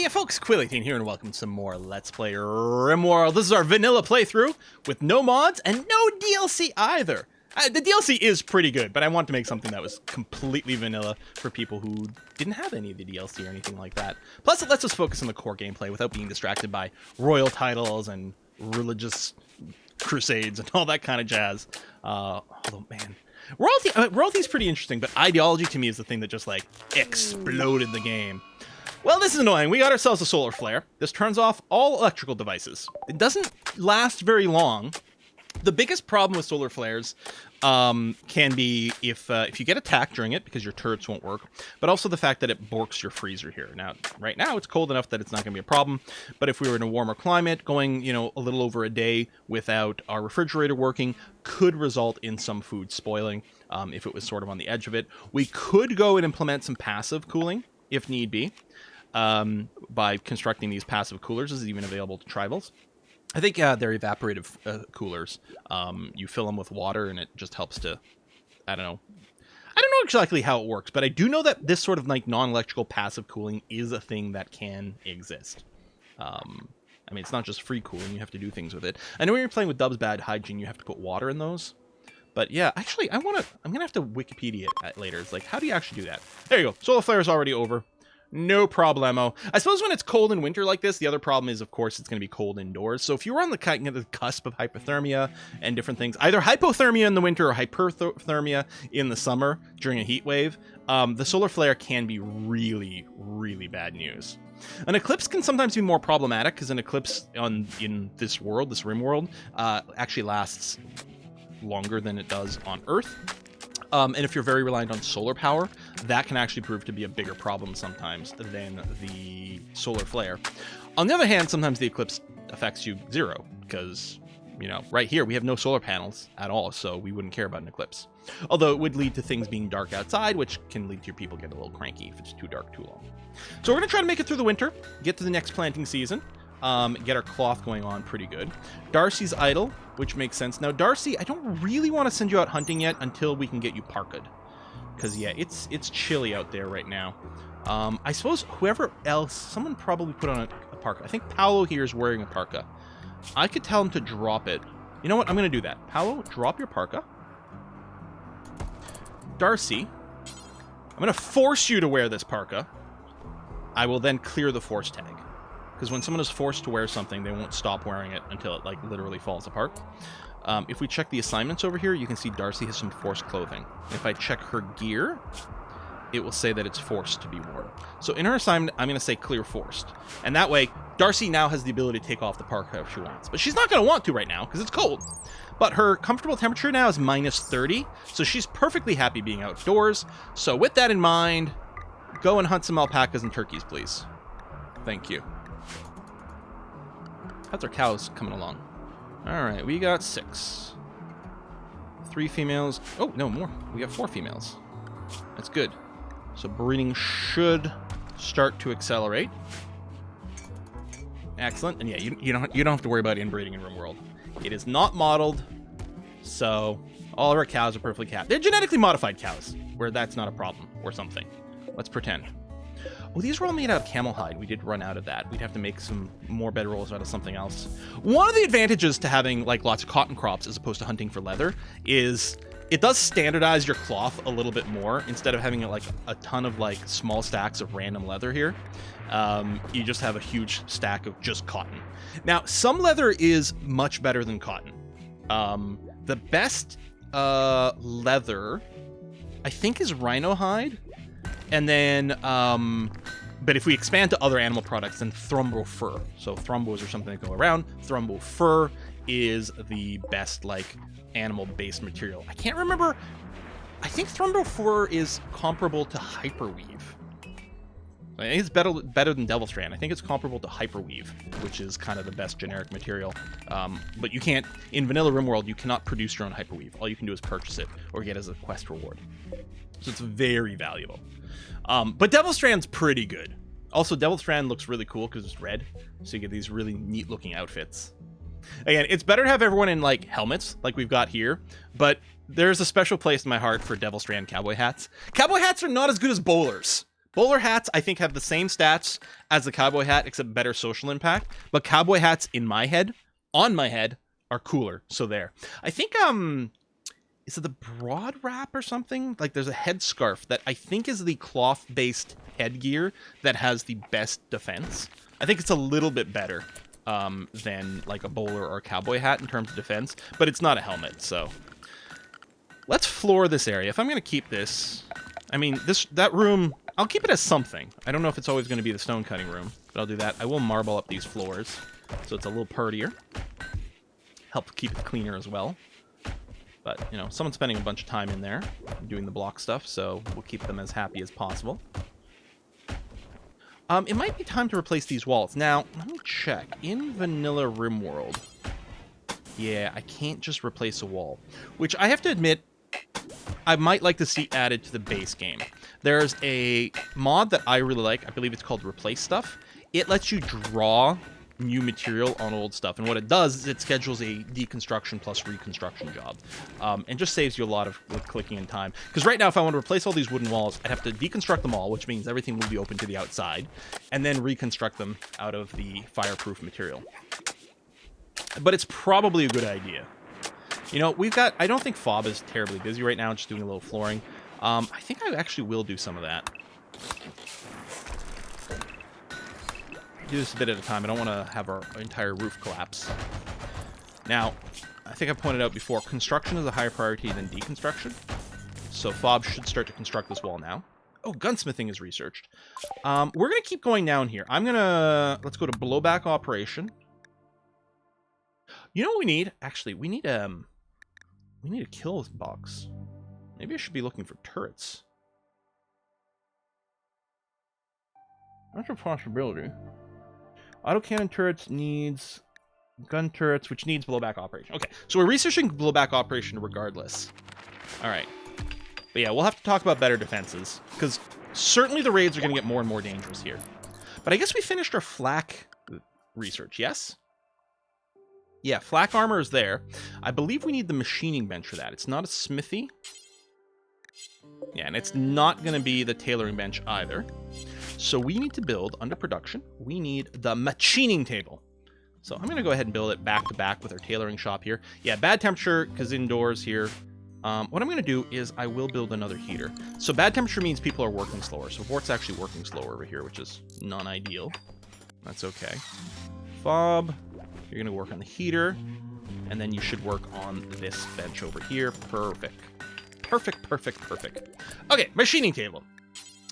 Hey folks, Quilly18 here and welcome to some more Let's Play RimWorld. This is our vanilla playthrough with no mods and no DLC either. The DLC is pretty good, but I wanted to make something that was completely vanilla for people who didn't have any of the DLC or anything like that. Plus it lets us focus on the core gameplay without being distracted by royal titles and religious crusades and all that kind of jazz. Although, man, royalty is pretty interesting, but ideology to me is the thing that just like exploded the game. Well, this is annoying. We got ourselves a solar flare. This turns off all electrical devices. It doesn't last very long. The biggest problem with solar flares can be if you get attacked during it, because your turrets won't work, but also the fact that it borks your freezer here. Now, right now, it's cold enough that it's not going to be a problem, but if we were in a warmer climate, going, you know, a little over a day without our refrigerator working could result in some food spoiling if it was sort of on the edge of it. We could go and implement some passive cooling, if need be, by constructing these passive coolers. This is even available to tribals. I think they're evaporative coolers. You fill them with water and it just helps to, I don't know exactly how it works, but I do know that this sort of like non-electrical passive cooling is a thing that can exist. I mean, it's not just free cooling, you have to do things with it. I know when you're playing with Dub's Bad Hygiene, you have to put water in those. But yeah, actually, I'm going to have to Wikipedia it later. It's like, how do you actually do that? There you go. Solar flare is already over. No problemo. I suppose when it's cold in winter like this, the other problem is, of course, it's going to be cold indoors. So if you were on the kind of the cusp of hypothermia and different things, either hypothermia in the winter or hyperthermia in the summer during a heat wave, the solar flare can be really, really bad news. An eclipse can sometimes be more problematic because an eclipse in this world, this RimWorld, actually lasts longer than it does on Earth. And if you're very reliant on solar power, that can actually prove to be a bigger problem sometimes than the solar flare. On the other hand, sometimes the eclipse affects you zero because, you know, right here we have no solar panels at all, so we wouldn't care about an eclipse. Although it would lead to things being dark outside, which can lead to your people getting a little cranky if it's too dark too long. So we're going to try to make it through the winter, get to the next planting season. Get our cloth going on pretty good. Darcy's idle, which makes sense. Now, Darcy, I don't really want to send you out hunting yet until we can get you parka'd. Because, yeah, it's chilly out there right now. I suppose whoever else, someone probably put on a parka. I think Paolo here is wearing a parka. I could tell him to drop it. You know what? I'm going to do that. Paolo, drop your parka. Darcy, I'm going to force you to wear this parka. I will then clear the force tag. Because when someone is forced to wear something, they won't stop wearing it until it, like, literally falls apart. If we check the assignments over here, you can see Darcy has some forced clothing. If I check her gear, it will say that it's forced to be worn. So in her assignment, I'm going to say clear forced. And that way, Darcy now has the ability to take off the parka if she wants. But she's not going to want to right now, because it's cold. But her comfortable temperature now is -30, so she's perfectly happy being outdoors. So with that in mind, go and hunt some alpacas and turkeys, please. Thank you. How's our cows coming along? Alright, we got 6. 3 females. Oh, no, more. We got 4 females. That's good. So breeding should start to accelerate. Excellent. And yeah, you don't have to worry about inbreeding in RimWorld. It is not modeled, so all of our cows are perfectly capped. They're genetically modified cows, where that's not a problem, or something. Let's pretend. Oh, these were all made out of camel hide. We did run out of that. We'd have to make some more bedrolls out of something else. One of the advantages to having like lots of cotton crops as opposed to hunting for leather is it does standardize your cloth a little bit more. Instead of having like a ton of like small stacks of random leather here, you just have a huge stack of just cotton. Now, some leather is much better than cotton. The best leather, I think, is rhino hide. And then, but if we expand to other animal products, then Thrumbo fur. So Thrumbos are something that go around. Thrumbo fur is the best, like, animal-based material. I can't remember. I think Thrumbo fur is comparable to Hyperweave. I think it's better than Devil Strand. I think it's comparable to Hyperweave, which is kind of the best generic material. But you can't, in Vanilla RimWorld, you cannot produce your own Hyperweave. All you can do is purchase it or get as a quest reward. So it's very valuable. But Devil Strand's pretty good. Also, Devil Strand looks really cool because it's red, so you get these really neat looking outfits. Again, it's better to have everyone in like helmets like we've got here, but there's a special place in my heart for Devil Strand cowboy hats. Cowboy hats are not as good as bowlers. Bowler hats, I think, have the same stats as the cowboy hat, except better social impact. But cowboy hats, in my head, on my head, are cooler. So there. I think, is it the broad wrap or something? Like, there's a headscarf that I think is the cloth-based headgear that has the best defense. I think it's a little bit better than, like, a bowler or a cowboy hat in terms of defense. But it's not a helmet, so... Let's floor this area. If I'm going to keep this... I mean, that room... I'll keep it as something. I don't know if it's always going to be the stone cutting room, but I'll do that. I will marble up these floors, so it's a little purtier. Help keep it cleaner as well. But, you know, someone's spending a bunch of time in there doing the block stuff, so we'll keep them as happy as possible. It might be time to replace these walls. Now, let me check. In vanilla RimWorld, yeah, I can't just replace a wall, which I have to admit, I might like to see added to the base game. There's a mod that I really like. I believe it's called Replace Stuff. It lets you draw new material on old stuff, and what it does is it schedules a deconstruction plus reconstruction job, and just saves you a lot of clicking and time. Because right now, if I want to replace all these wooden walls, I'd have to deconstruct them all, which means everything will be open to the outside, and then reconstruct them out of the fireproof material. But it's probably a good idea. You know, we've got... I don't think Fob is terribly busy right now, just doing a little flooring. I think I actually will do some of that. Do this a bit at a time. I don't want to have our entire roof collapse. Now, I think I pointed out before, construction is a higher priority than deconstruction. So Fob should start to construct this wall now. Oh, gunsmithing is researched. We're going to keep going down here. I'm going to... Let's go to blowback operation. You know what we need? Actually, we need a kill box. Maybe I should be looking for turrets. That's a possibility. Autocannon turrets needs gun turrets, which needs blowback operation. Okay, so we're researching blowback operation regardless. All right. But yeah, we'll have to talk about better defenses, because certainly the raids are going to get more and more dangerous here. But I guess we finished our flak research, yes? Yeah, flak armor is there. I believe we need the machining bench for that. It's not a smithy. Yeah, and it's not going to be the tailoring bench either. So we need to build, under production, we need the machining table. So I'm going to go ahead and build it back to back with our tailoring shop here. Yeah, bad temperature, because indoors here. What I'm going to do is I will build another heater. So bad temperature means people are working slower. So Vort's actually working slower over here, which is non-ideal. That's okay. Fob, you're going to work on the heater. And then you should work on this bench over here. Perfect. Perfect, perfect, perfect. Okay, machining table.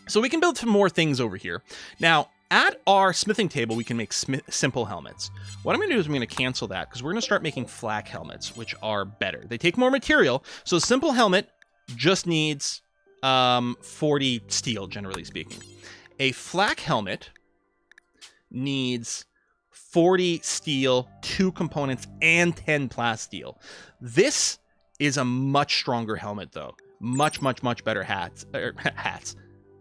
So we can build some more things over here. Now, at our smithing table, we can make simple helmets. What I'm going to do is I'm going to cancel that, because we're going to start making flak helmets, which are better. They take more material. So a simple helmet just needs 40 steel, generally speaking. A flak helmet needs 40 steel, 2 components, and 10 plasteel. This is a much stronger helmet, though. Much, much, much better hats.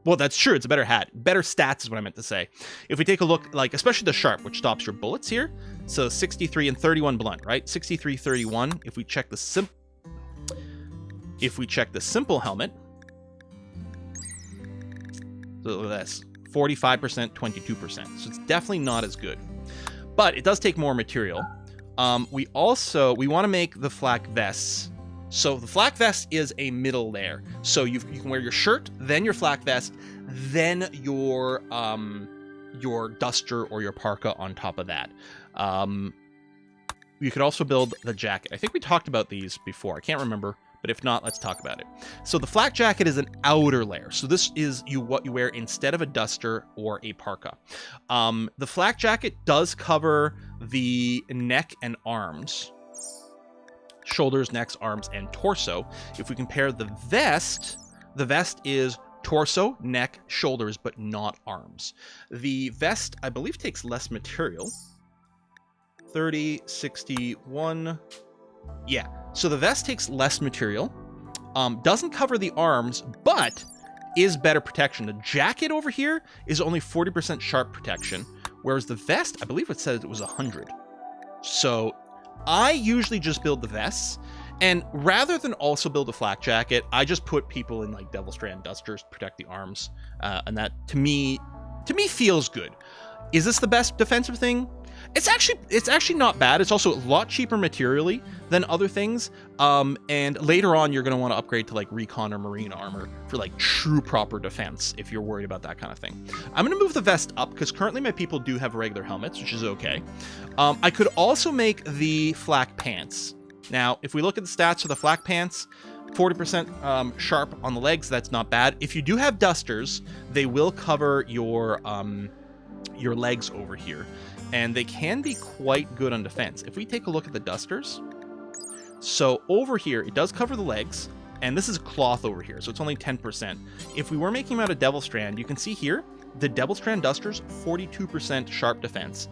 Well, that's true. It's a better hat. Better stats is what I meant to say. If we take a look, like, especially the sharp, which stops your bullets here. So 63 and 31 blunt, right? 63, 31. If we check the simple helmet. So look at this. 45%, 22%. So it's definitely not as good. But it does take more material. We want to make the flak vests. So the flak vest is a middle layer. So you can wear your shirt, then your flak vest, then your duster or your parka on top of that. You could also build the jacket. I think we talked about these before. I can't remember, but if not, let's talk about it. So the flak jacket is an outer layer. So this is what you wear instead of a duster or a parka. The flak jacket does cover the neck and arms. Shoulders, necks, arms, and torso. If we compare the vest is torso, neck, shoulders, but not arms. The vest, I believe, takes less material. 30, 61. Yeah, so the vest takes less material, doesn't cover the arms, but is better protection. The jacket over here is only 40% sharp protection, whereas the vest, I believe it said it was 100. So I usually just build the vests, And rather than also build a flak jacket, I just put people in like Devil Strand dusters to protect the arms, and that to me feels good. Is this the best defensive thing? It's actually not bad. It's also a lot cheaper materially than other things. And later on, you're going to want to upgrade to like recon or marine armor for like true proper defense if you're worried about that kind of thing. I'm going to move the vest up because currently my people do have regular helmets, which is okay. I could also make the flak pants. Now, if we look at the stats for the flak pants, 40% sharp on the legs, that's not bad. If you do have dusters, they will cover your legs over here, and they can be quite good on defense. If we take a look at the dusters, so over here, it does cover the legs, and this is cloth over here, so it's only 10%. If we were making them out of Devil Strand, you can see here, the Devil Strand dusters, 42% sharp defense,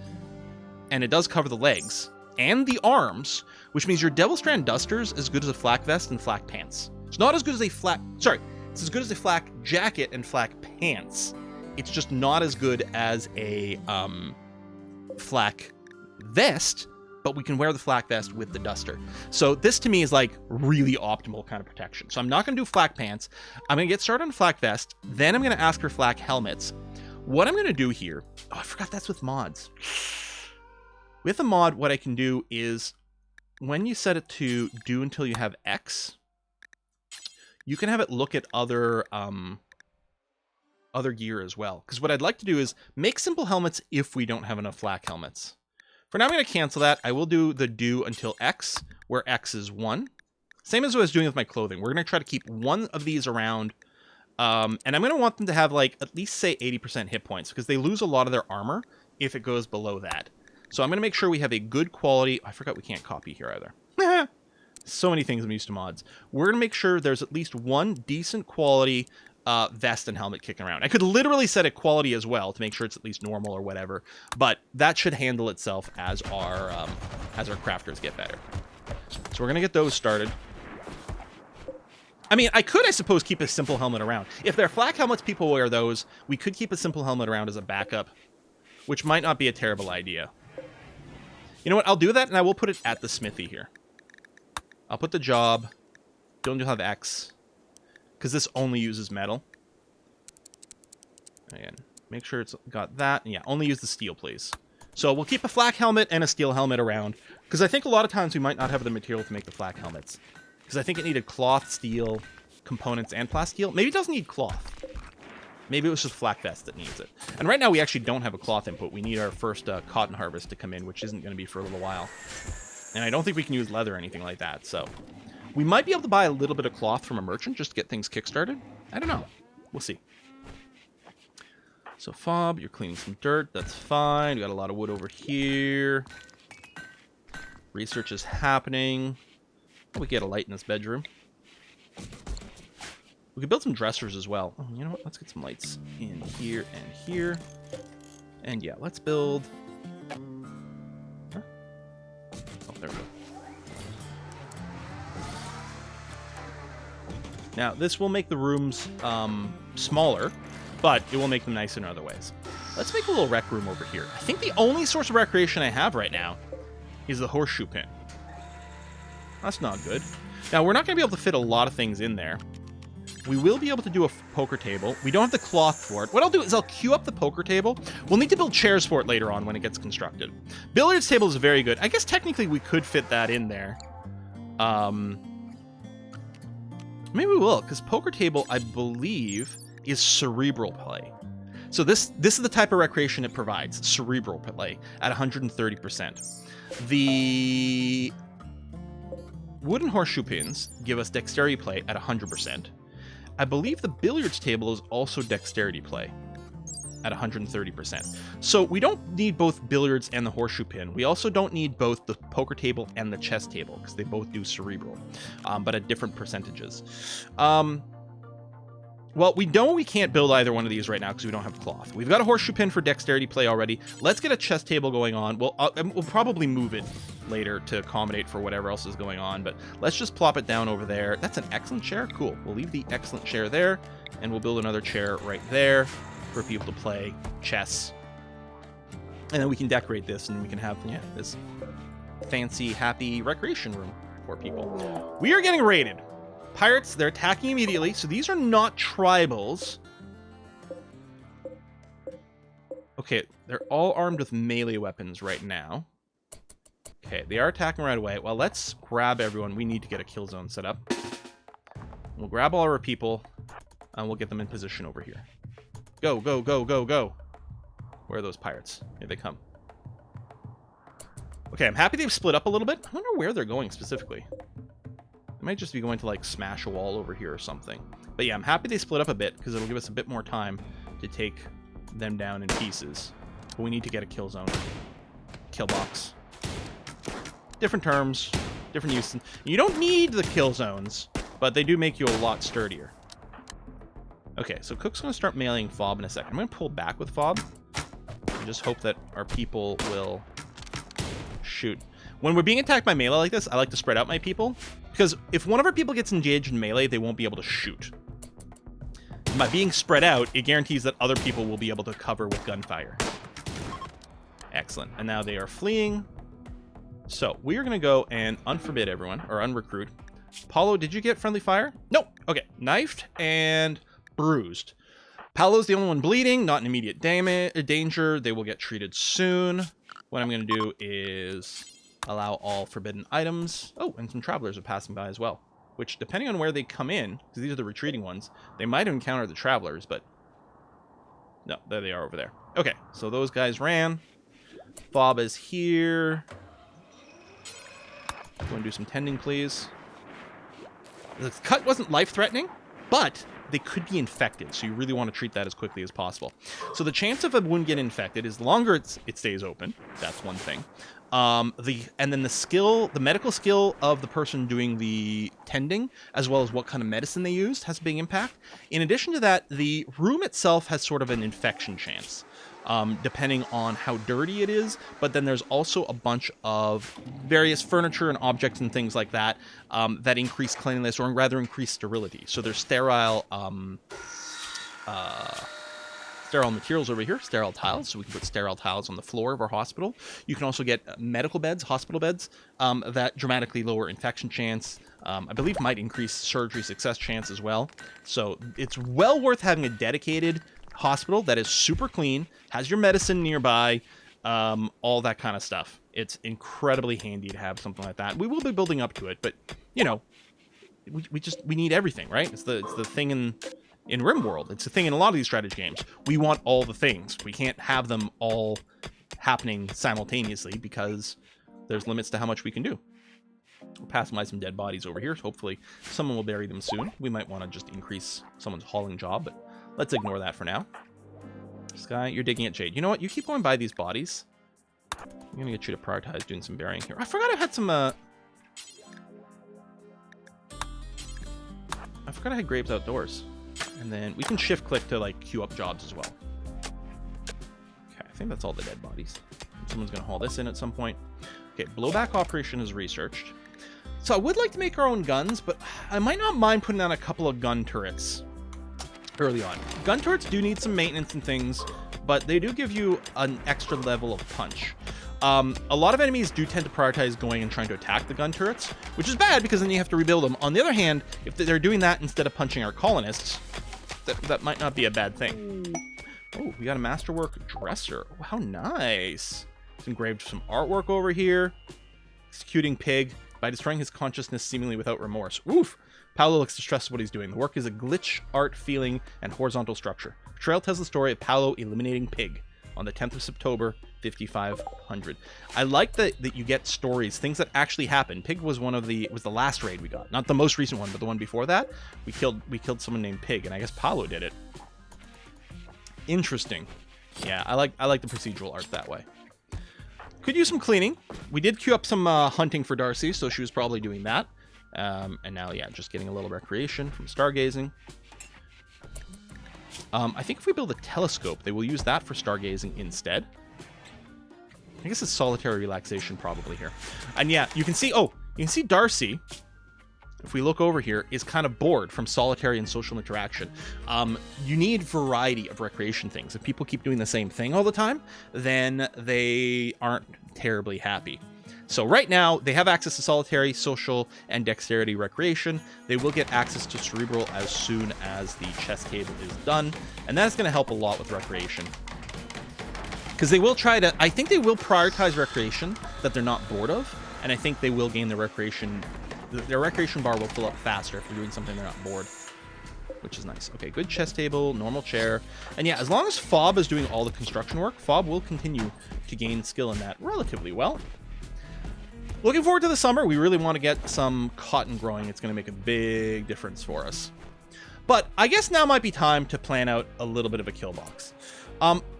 and it does cover the legs and the arms, which means your Devil Strand dusters is as good as a flak vest and flak pants. It's not as good as a flak, sorry, it's as good as a flak jacket and flak pants. It's just not as good as a flak vest, but we can wear the flak vest with the duster. So this to me is like really optimal kind of protection. So I'm not going to do flak pants. I'm going to get started on flak vest. Then I'm going to ask for flak helmets. What I'm going to do here, oh, I forgot that's with mods. With a mod, what I can do is when you set it to do until you have X, you can have it look at other gear as well. Because what I'd like to do is make simple helmets if we don't have enough flak helmets. For now, I'm going to cancel that. I will do the do until X, where X is 1. Same as what I was doing with my clothing. We're going to try to keep one of these around. And I'm going to want them to have, like, at least, say, 80% hit points, because they lose a lot of their armor if it goes below that. So I'm going to make sure we have a good quality... I forgot we can't copy here either. So many things I'm used to mods. We're going to make sure there's at least one decent quality vest and helmet kicking around. I could literally set it quality as well to make sure it's at least normal or whatever, but that should handle itself as our crafters get better. So we're going to get those started. I mean, I could, I suppose, keep a simple helmet around. If they're flak helmets, people wear those. We could keep a simple helmet around as a backup, which might not be a terrible idea. You know what? I'll do that, and I will put it at the smithy here. I'll put the job. Don't have X, because this only uses metal. Again, make sure it's got that. And yeah, only use the steel, please. So we'll keep a flak helmet and a steel helmet around, because I think a lot of times we might not have the material to make the flak helmets. Because I think it needed cloth, steel, components, and plasteel. Maybe it doesn't need cloth. Maybe it was just flak vest that needs it. And right now we actually don't have a cloth input. We need our first cotton harvest to come in, which isn't going to be for a little while. And I don't think we can use leather or anything like that, so... We might be able to buy a little bit of cloth from a merchant just to get things kickstarted. I don't know. We'll see. So, Fob, you're cleaning some dirt. That's fine. We got a lot of wood over here. Research is happening. Oh, we get a light in this bedroom. We could build some dressers as well. Oh, you know what? Let's get some lights in here and here. And yeah, let's build... Huh? Oh, there we go. Now, this will make the rooms smaller, but it will make them nicer in other ways. Let's make a little rec room over here. I think the only source of recreation I have right now is the horseshoe pin. That's not good. Now, we're not going to be able to fit a lot of things in there. We will be able to do a poker table. We don't have the cloth for it. What I'll do is I'll queue up the poker table. We'll need to build chairs for it later on when it gets constructed. Billiards table is very good. I guess technically we could fit that in there. Maybe we will, because poker table, I believe, is cerebral play. So this is the type of recreation it provides, cerebral play, at 130%. The wooden horseshoe pins give us dexterity play at 100%. I believe the billiards table is also dexterity play at 130%. So we don't need both billiards and the horseshoe pin. We also don't need both the poker table and the chess table, because they both do cerebral, but at different percentages. Well, we know we can't build either one of these right now because we don't have cloth. We've got a horseshoe pin for dexterity play already. Let's get a chess table going on. We'll probably move it later to accommodate for whatever else is going on, but let's just plop it down over there. That's an excellent chair. Cool. We'll leave the excellent chair there, and we'll build another chair right there for people to play chess. And then we can decorate this, and we can have, yeah, this fancy, happy recreation room. poor people. We are getting raided. Pirates, they're attacking immediately. So these are not tribals. Okay, they're all armed with melee weapons right now. Okay, they are attacking right away. Well, let's grab everyone. We need to get a kill zone set up. We'll grab all our people, and we'll get them in position over here. Go, go, go, go, go. Where are those pirates? Here they come. Okay, I'm happy they've split up a little bit. I wonder where they're going specifically. They might just be going to, like, smash a wall over here or something. But yeah, I'm happy they split up a bit, because it'll give us a bit more time to take them down in pieces. But we need to get a kill zone. Kill box. Different terms, different use. You don't need the kill zones, but they do make you a lot sturdier. Okay, so Cook's going to start mailing Fob in a second. I'm going to pull back with Fob and just hope that our people will shoot. When we're being attacked by melee like this, I like to spread out my people, because if one of our people gets engaged in melee, they won't be able to shoot. By being spread out, it guarantees that other people will be able to cover with gunfire. Excellent. And now they are fleeing. So we are going to go and unforbid everyone, or unrecruit. Paulo, did you get friendly fire? No. Okay. Knifed and bruised. Paolo's the only one bleeding, not in immediate danger. They will get treated soon. What I'm going to do is allow all forbidden items. Oh, and some travelers are passing by as well. Which, depending on where they come in, because these are the retreating ones, they might encounter the travelers, but no, there they are over there. Okay, so those guys ran. Fob is here. Go and do some tending, please. The cut wasn't life-threatening, but they could be infected, so you really want to treat that as quickly as possible. So the chance of a wound getting infected is the longer it stays open. That's one thing. And then the medical skill of the person doing the tending, as well as what kind of medicine they used, has a big impact. In addition to that, the room itself has sort of an infection chance, depending on how dirty it is. But then there's also a bunch of various furniture and objects and things like that that increase cleanliness, or rather increase sterility. So there's sterile materials over here, sterile tiles, so we can put sterile tiles on the floor of our hospital. You can also get medical beds, hospital beds, that dramatically lower infection chance. I believe might increase surgery success chance as well. So it's well worth having a dedicated hospital that is super clean, has your medicine nearby, all that kind of stuff. It's incredibly handy to have something like that. We will be building up to it, but you know, we need everything, right? It's the thing in RimWorld. It's a thing in a lot of these strategy games. We want all the things. We can't have them all happening simultaneously because there's limits to how much we can do. We're passing by some dead bodies over here. So hopefully someone will bury them soon. We might want to just increase someone's hauling job, but let's ignore that for now. Sky, you're digging at Jade. You know what? You keep going by these bodies. I'm going to get you to prioritize doing some burying here. I forgot I had some... I forgot I had graves outdoors. And then we can shift click to like queue up jobs as well. Okay, I think that's all the dead bodies. Someone's going to haul this in at some point. Okay, blowback operation is researched. So I would like to make our own guns, but I might not mind putting on a couple of gun turrets early on. Gun turrets do need some maintenance and things, but they do give you an extra level of punch. A lot of enemies do tend to prioritize going and trying to attack the gun turrets, which is bad because then you have to rebuild them. On the other hand, if they're doing that instead of punching our colonists, that might not be a bad thing. Oh, we got a masterwork dresser. Oh, how nice. It's engraved some artwork over here. Executing pig by destroying his consciousness seemingly without remorse. Oof. Paolo looks distressed with what he's doing. The work is a glitch, art, feeling, and horizontal structure. Trail tells the story of Paolo eliminating pig on the 10th of September, 5500. I like that you get stories, things that actually happened. Pig was the last raid we got, not the most recent one, but the one before that. We killed someone named Pig, and I guess Paolo did it. Interesting. Yeah, I like the procedural art that way. Could use some cleaning. We did queue up some hunting for Darcy, so she was probably doing that. And now, yeah, just getting a little recreation from stargazing. I think if we build a telescope, they will use that for stargazing instead. I guess it's solitary relaxation probably here. And yeah, you can see Darcy, if we look over here, is kind of bored from solitary and social interaction. You need variety of recreation things. If people keep doing the same thing all the time, then they aren't terribly happy. So right now, they have access to solitary, social, and dexterity recreation. They will get access to cerebral as soon as the chess table is done, and that's going to help a lot with recreation. Because they will try to, I think they will prioritize recreation that they're not bored of, and I think they will gain their recreation bar will fill up faster if they're doing something they're not bored, which is nice. Okay, good chess table, normal chair. And yeah, as long as Fob is doing all the construction work, Fob will continue to gain skill in that relatively well. Looking forward to the summer. We really want to get some cotton growing. It's going to make a big difference for us. But I guess now might be time to plan out a little bit of a kill box.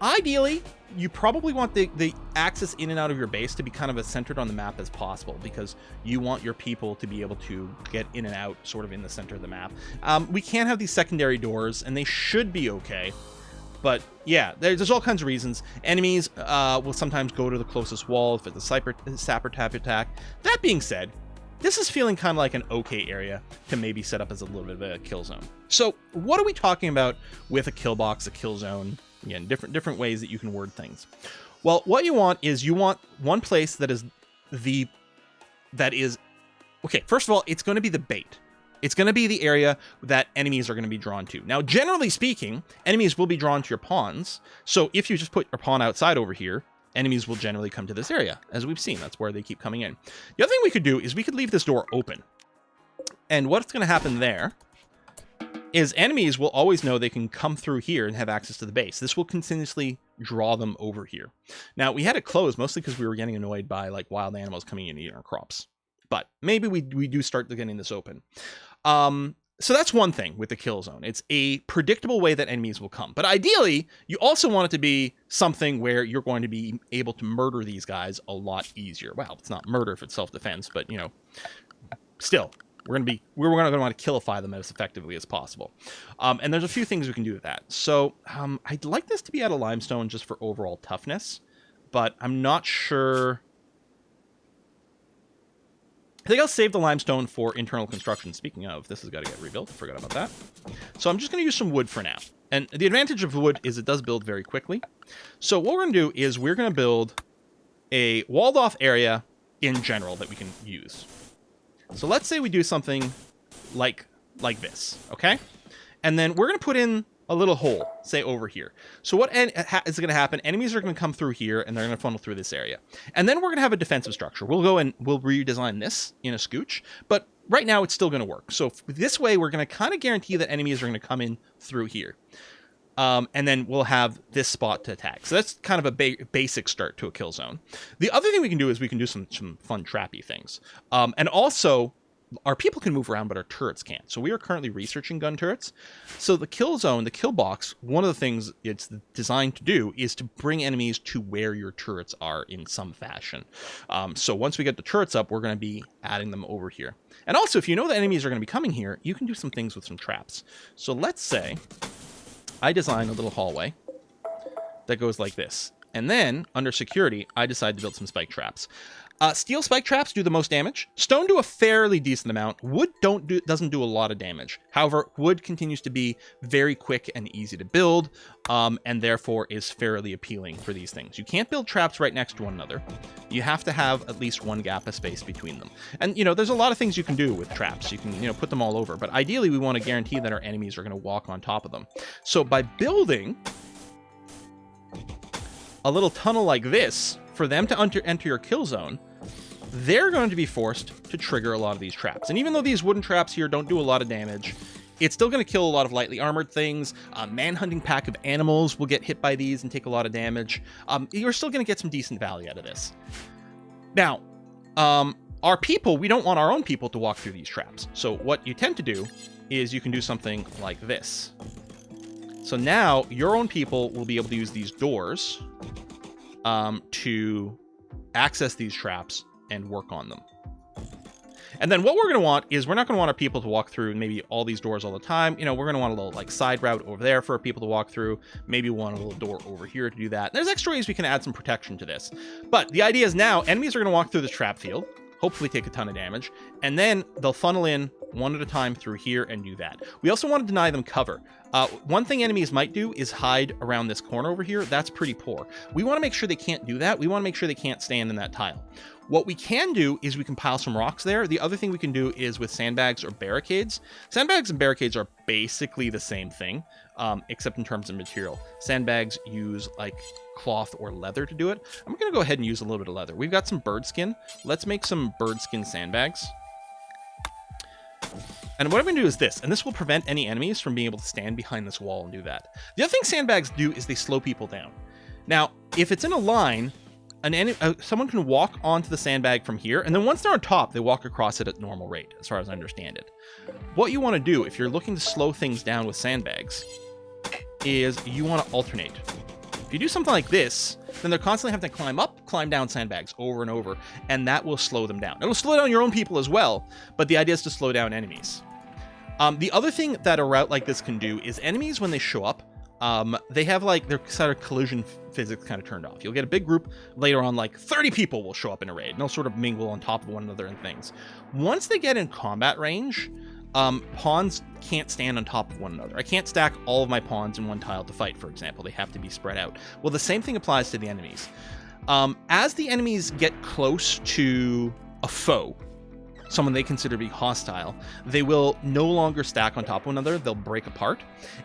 Ideally, you probably want the access in and out of your base to be kind of as centered on the map as possible, because you want your people to be able to get in and out sort of in the center of the map. We can have these secondary doors, and they should be okay. But yeah, there's all kinds of reasons. Enemies will sometimes go to the closest wall if it's a sapper tap attack. That being said, this is feeling kind of like an okay area to maybe set up as a little bit of a kill zone. So what are we talking about with a kill box, a kill zone? Again, different ways that you can word things. Well, what you want is one place that is okay. First of all, it's going to be the bait. It's going to be the area that enemies are going to be drawn to. Now, generally speaking, enemies will be drawn to your pawns. So if you just put your pawn outside over here, enemies will generally come to this area. As we've seen, that's where they keep coming in. The other thing we could do is we could leave this door open. And what's going to happen there is enemies will always know they can come through here and have access to the base. This will continuously draw them over here. Now, we had it closed mostly because we were getting annoyed by like wild animals coming in and eating our crops. But maybe we do start getting this open. So that's one thing with the kill zone. It's a predictable way that enemies will come. But ideally, you also want it to be something where you're going to be able to murder these guys a lot easier. Well, it's not murder if it's self-defense, but you know, still, we're going to want to killify them as effectively as possible. And there's a few things we can do with that. So I'd like this to be out of limestone just for overall toughness, but I'm not sure. I think I'll save the limestone for internal construction. Speaking of, this has got to get rebuilt. I forgot about that. So I'm just going to use some wood for now. And the advantage of wood is it does build very quickly. So what we're going to do is we're going to build a walled off area in general that we can use. So let's say we do something like this, okay? And then we're going to put in a little hole, say over here. So what is going to happen? Enemies are going to come through here, and they're going to funnel through this area. And then we're going to have a defensive structure. We'll go and we'll redesign this in a scooch, but right now it's still going to work. So this way, we're going to kind of guarantee that enemies are going to come in through here. And then we'll have this spot to attack. So that's kind of a basic start to a kill zone. The other thing we can do is we can do some fun trappy things. And also, our people can move around, but our turrets can't. So we are currently researching gun turrets. So the kill zone, the kill box, one of the things it's designed to do is to bring enemies to where your turrets are in some fashion. So once we get the turrets up, we're going to be adding them over here. And also, if you know that enemies are going to be coming here, you can do some things with some traps. So let's say I design a little hallway that goes like this. And then, under security, I decide to build some spike traps. Steel spike traps do the most damage. Stone do a fairly decent amount. Wood doesn't do a lot of damage. However, wood continues to be very quick and easy to build, and therefore is fairly appealing for these things. You can't build traps right next to one another. You have to have at least one gap of space between them. And, you know, there's a lot of things you can do with traps. You can, you know, put them all over. But ideally, we want to guarantee that our enemies are going to walk on top of them. So by building a little tunnel like this, for them to enter your kill zone, they're going to be forced to trigger a lot of these traps. And even though these wooden traps here don't do a lot of damage, it's still going to kill a lot of lightly armored things. A manhunting pack of animals will get hit by these and take a lot of damage. You're still going to get some decent value out of this. Now, our people, we don't want our own people to walk through these traps. So what you tend to do is you can do something like this. So now your own people will be able to use these doors to access these traps and work on them. And then what we're going to want is we're not going to want our people to walk through maybe all these doors all the time. You know, we're going to want a little like side route over there for our people to walk through. Maybe we want a little door over here to do that. There's extra ways we can add some protection to this. But the idea is now enemies are going to walk through this trap field, hopefully take a ton of damage, and then they'll funnel in one at a time through here and do that. We also want to deny them cover. One thing enemies might do is hide around this corner over here. That's pretty poor. We want to make sure they can't do that. We want to make sure they can't stand in that tile. What we can do is we can pile some rocks there. The other thing we can do is with sandbags or barricades. Sandbags and barricades are basically the same thing, except in terms of material. Sandbags use like cloth or leather to do it. I'm going to go ahead and use a little bit of leather. We've got some bird skin. Let's make some bird skin sandbags. And what I'm going to do is this, and this will prevent any enemies from being able to stand behind this wall and do that. The other thing sandbags do is they slow people down. Now, if it's in a line, someone can walk onto the sandbag from here, and then once they're on top, they walk across it at normal rate, as far as I understand it. What you want to do, if you're looking to slow things down with sandbags, is you want to alternate. If you do something like this, then they're constantly having to climb up, climb down sandbags over and over, and that will slow them down. It'll slow down your own people as well, but the idea is to slow down enemies. The other thing that a route like this can do is enemies, when they show up, they have like their sort of collision physics kind of turned off. You'll get a big group later on, like 30 people will show up in a raid, and they'll sort of mingle on top of one another and things. Once they get in combat range, pawns can't stand on top of one another. I can't stack all of my pawns in one tile to fight, for example. They have to be spread out. Well, the same thing applies to the enemies. As the enemies get close to a foe, someone they consider to be hostile, they will no longer stack on top of one another. They'll break apart.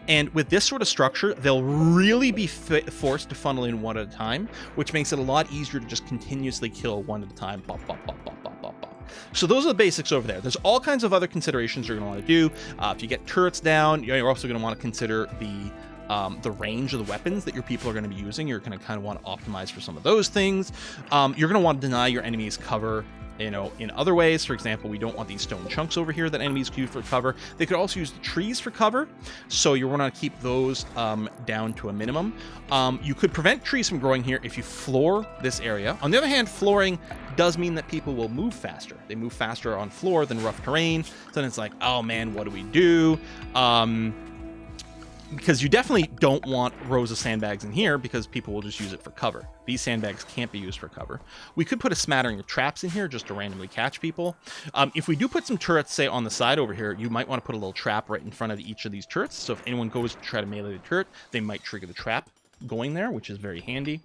And with this sort of structure, they'll really be forced to funnel in one at a time, which makes it a lot easier to just continuously kill one at a time. Bop, bop, bop, bop, bop, bop, bop. So those are the basics over there. There's all kinds of other considerations you're going to want to do. If you get turrets down, you're also going to want to consider the range of the weapons that your people are going to be using. You're going to kind of want to optimize for some of those things. You're going to want to deny your enemies cover, you know, in other ways. For example, we don't want these stone chunks over here that enemies use for cover. They could also use the trees for cover, so you want to keep those down to a minimum. You could prevent trees from growing here if you floor this area. On the other hand, flooring does mean that people will move faster. They move faster on floor than rough terrain. So then it's like, oh man, what do we do? Because you definitely don't want rows of sandbags in here because people will just use it for cover. These sandbags can't be used for cover. We could put a smattering of traps in here just to randomly catch people. If we do put some turrets, say, on the side over here, you might want to put a little trap right in front of each of these turrets. So if anyone goes to try to melee the turret, they might trigger the trap going there, which is very handy.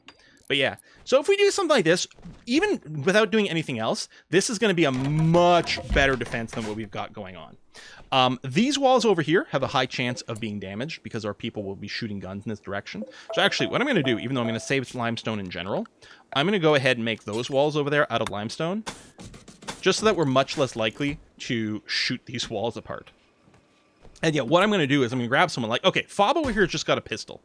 But yeah, so if we do something like this, even without doing anything else, this is going to be a much better defense than what we've got going on. These walls over here have a high chance of being damaged because our people will be shooting guns in this direction. So actually, what I'm going to do, even though I'm going to save limestone in general, I'm going to go ahead and make those walls over there out of limestone, just so that we're much less likely to shoot these walls apart. And yeah, what I'm going to do is I'm going to grab someone like, okay, Fob over here has just got a pistol.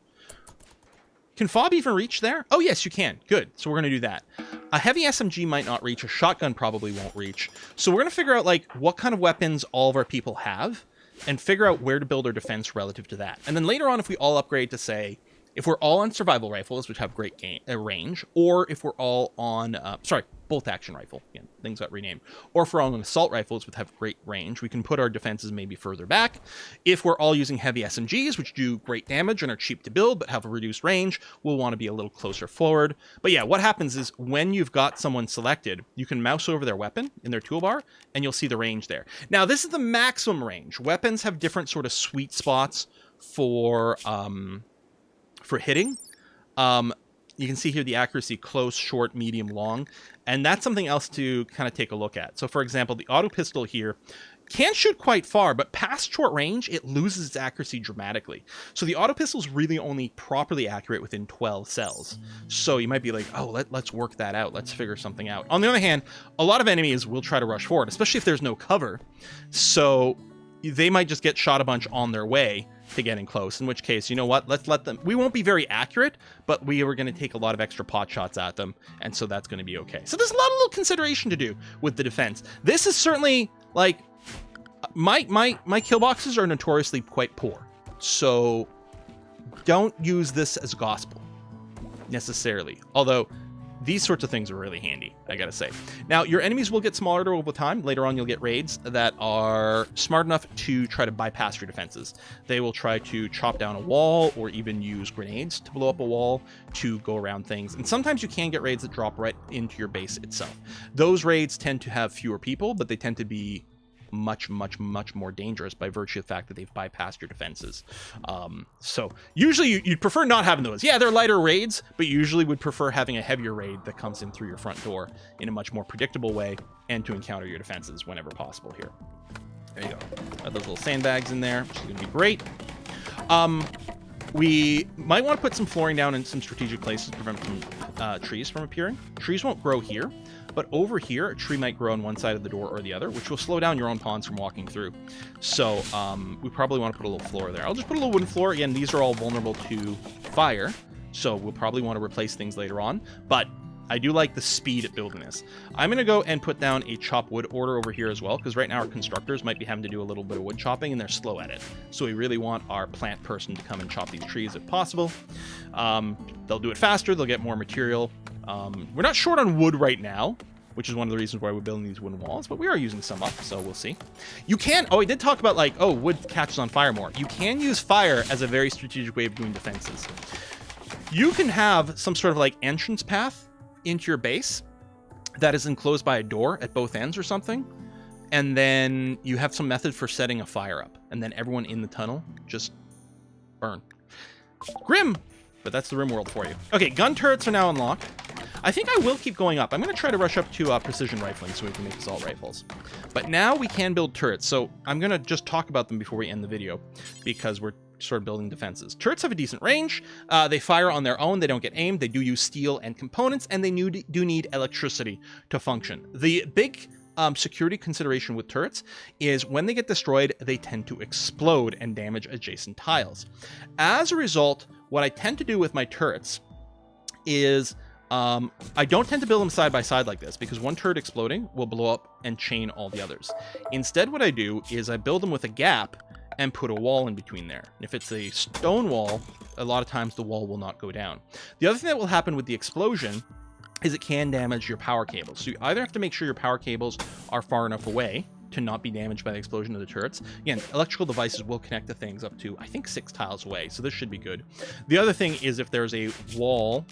Can Fob even reach there? Oh, yes, you can. Good. So we're going to do that. A heavy SMG might not reach. A shotgun probably won't reach. So we're going to figure out, like, what kind of weapons all of our people have and figure out where to build our defense relative to that. And then later on, if we all upgrade to, say, if we're all on survival rifles, which have great range, or if we're all on, bolt action rifle, again, things got renamed, or if we're all on assault rifles, which have great range, we can put our defenses maybe further back. If we're all using heavy SMGs, which do great damage and are cheap to build, but have a reduced range, we'll want to be a little closer forward. But yeah, what happens is when you've got someone selected, you can mouse over their weapon in their toolbar, and you'll see the range there. Now, this is the maximum range. Weapons have different sort of sweet spots for hitting. You can see here the accuracy: close, short, medium, long, and that's something else to kind of take a look at. So for example, the auto pistol here can shoot quite far, but past short range, it loses its accuracy dramatically. So the auto pistol is really only properly accurate within 12 cells. So you might be like, oh, let's work that out. Let's figure something out. On the other hand, a lot of enemies will try to rush forward, especially if there's no cover. So they might just get shot a bunch on their way to getting close, in which case, you know what, let's let them, we won't be very accurate, but we are going to take a lot of extra pot shots at them, and so that's going to be okay. So there's a lot of little consideration to do with the defense. This is certainly, like, my kill boxes are notoriously quite poor, so don't use this as gospel necessarily, although these sorts of things are really handy, I gotta say. Now, your enemies will get smaller over time. Later on, you'll get raids that are smart enough to try to bypass your defenses. They will try to chop down a wall or even use grenades to blow up a wall to go around things. And sometimes you can get raids that drop right into your base itself. Those raids tend to have fewer people, but they tend to be much, much, much more dangerous by virtue of the fact that they've bypassed your defenses. So usually you'd prefer not having those. Yeah, they're lighter raids, but you usually would prefer having a heavier raid that comes in through your front door in a much more predictable way and to encounter your defenses whenever possible here. There you go. Got those little sandbags in there, which is going to be great. We might want to put some flooring down in some strategic places to prevent some trees from appearing. Trees won't grow here, but over here, a tree might grow on one side of the door or the other, which will slow down your own pawns from walking through. So we probably want to put a little floor there. I'll just put a little wooden floor. Again, these are all vulnerable to fire, so we'll probably want to replace things later on, but I do like the speed at building this. I'm going to go and put down a chop wood order over here as well, because right now our constructors might be having to do a little bit of wood chopping, and they're slow at it. So we really want our plant person to come and chop these trees if possible. They'll do it faster, they'll get more material. We're not short on wood right now, which is one of the reasons why we're building these wooden walls, but we are using some up, so we'll see. You can, oh, I did talk about like, oh, wood catches on fire more. You can use fire as a very strategic way of doing defenses. You can have some sort of like entrance path into your base that is enclosed by a door at both ends or something, and then you have some method for setting a fire up, and then everyone in the tunnel just burn. Grim, but that's the RimWorld for you. Okay, gun turrets are now unlocked. I think I will keep going up. I'm going to try to rush up to precision rifling so we can make assault rifles. But now we can build turrets, so I'm going to just talk about them before we end the video, because we're sort of building defenses. Turrets have a decent range. They fire on their own. They don't get aimed. They do use steel and components, and they do need electricity to function. The big security consideration with turrets is when they get destroyed, they tend to explode and damage adjacent tiles. As a result, what I tend to do with my turrets is I don't tend to build them side by side like this, because one turret exploding will blow up and chain all the others. Instead, what I do is I build them with a gap and put a wall in between there. And if it's a stone wall, a lot of times the wall will not go down. The other thing that will happen with the explosion is it can damage your power cables. So you either have to make sure your power cables are far enough away to not be damaged by the explosion of the turrets. Again, electrical devices will connect the things up to, I think, 6 tiles away, so this should be good. The other thing is if there's a wall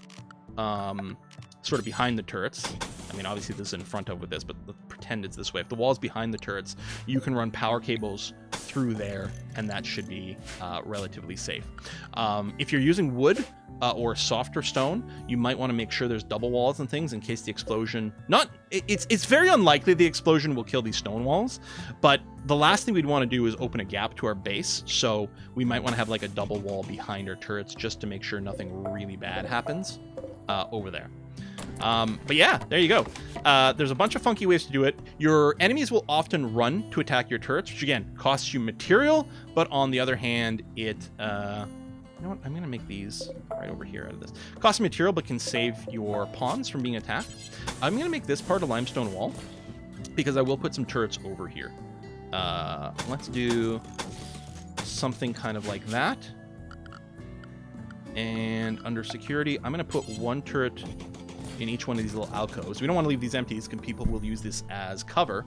sort of behind the turrets, I mean, obviously this is in front of with this, but let's pretend it's this way. If the wall's behind the turrets, you can run power cables through there, and that should be relatively safe. If you're using wood or softer stone, you might want to make sure there's double walls and things in case the explosion... It's very unlikely the explosion will kill these stone walls, but the last thing we'd want to do is open a gap to our base, so we might want to have like a double wall behind our turrets just to make sure nothing really bad happens over there. But yeah, there you go. There's a bunch of funky ways to do it. Your enemies will often run to attack your turrets, which again costs you material, but on the other hand, it you know what, I'm gonna make these right over here out of this. Costs material, but can save your pawns from being attacked. I'm gonna make this part a limestone wall, because I will put some turrets over here. Let's do something kind of like that. And under security, I'm gonna put one turret in each one of these little alcoves. We don't want to leave these empty because people will use this as cover.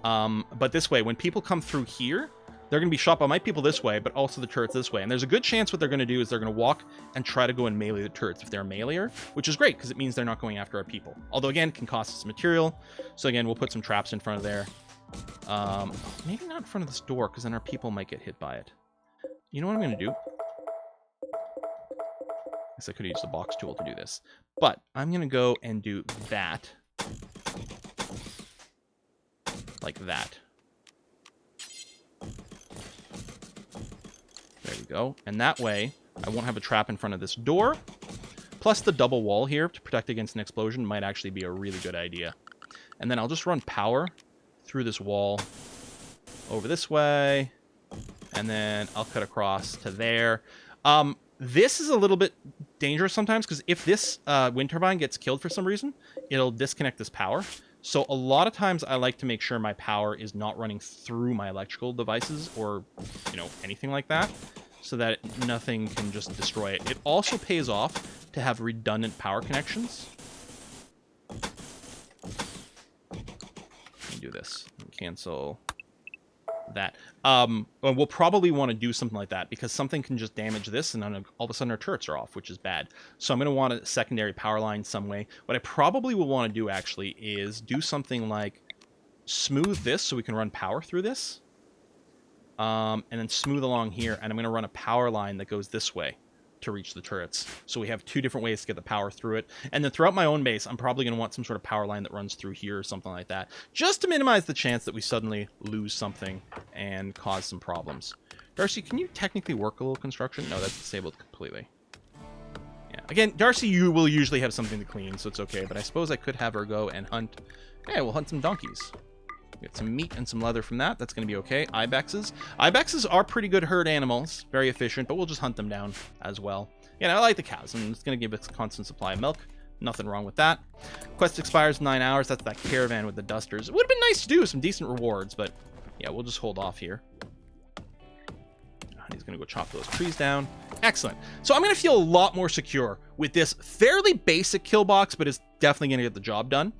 But this way, when people come through here, they're going to be shot by my people this way, but also the turrets this way. And there's a good chance what they're going to do is they're going to walk and try to go and melee the turrets if they're a meleeer, which is great because it means they're not going after our people. Although, again, it can cost us material. So, again, we'll put some traps in front of there. Maybe not in front of this door because then our people might get hit by it. You know what I'm going to do? I guess I could have used the box tool to do this. But I'm going to go and do that. Like that. There we go. And that way, I won't have a trap in front of this door. Plus the double wall here to protect against an explosion might actually be a really good idea. And then I'll just run power through this wall over this way. And then I'll cut across to there. This is a little bit dangerous sometimes because if this wind turbine gets killed for some reason, it'll disconnect this power. So a lot of times I like to make sure my power is not running through my electrical devices or, you know, anything like that so that nothing can just destroy it. It also pays off to have redundant power connections. Let me do this. Cancel that. We'll probably want to do something like that because something can just damage this and then all of a sudden our turrets are off, which is bad. So I'm going to want a secondary power line some way. What I probably will want to do actually is do something like smooth this so we can run power through this. And then smooth along here, and I'm going to run a power line that goes this way to reach the turrets. So we have 2 different ways to get the power through it. And then throughout my own base, I'm probably going to want some sort of power line that runs through here or something like that, just to minimize the chance that we suddenly lose something and cause some problems. Darcy, can you technically work a little construction? No, that's disabled completely. Yeah. Again, Darcy, you will usually have something to clean, so it's okay. But I suppose I could have her go and hunt. Yeah, we'll hunt some donkeys. Get some meat and some leather from that. That's going to be okay. Ibexes. Ibexes are pretty good herd animals. Very efficient, but we'll just hunt them down as well. Yeah, I like the cows, and it's going to give us a constant supply of milk. Nothing wrong with that. Quest expires in 9 hours. That's that caravan with the dusters. It would have been nice to do some decent rewards, but yeah, we'll just hold off here. He's going to go chop those trees down. Excellent. So I'm going to feel a lot more secure with this fairly basic kill box, but it's definitely going to get the job done.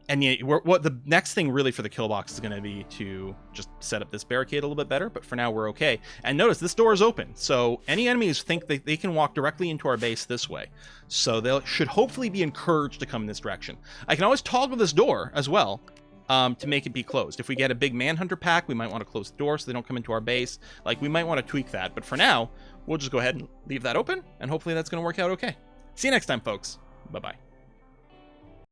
And yeah, what the next thing really for the kill box is going to be to just set up this barricade a little bit better. But for now, we're okay. And notice this door is open. So any enemies think they can walk directly into our base this way. So they should hopefully be encouraged to come in this direction. I can always toggle this door as well to make it be closed. If we get a big manhunter pack, we might want to close the door so they don't come into our base. Like, we might want to tweak that. But for now, we'll just go ahead and leave that open. And hopefully that's going to work out okay. See you next time, folks. Bye-bye.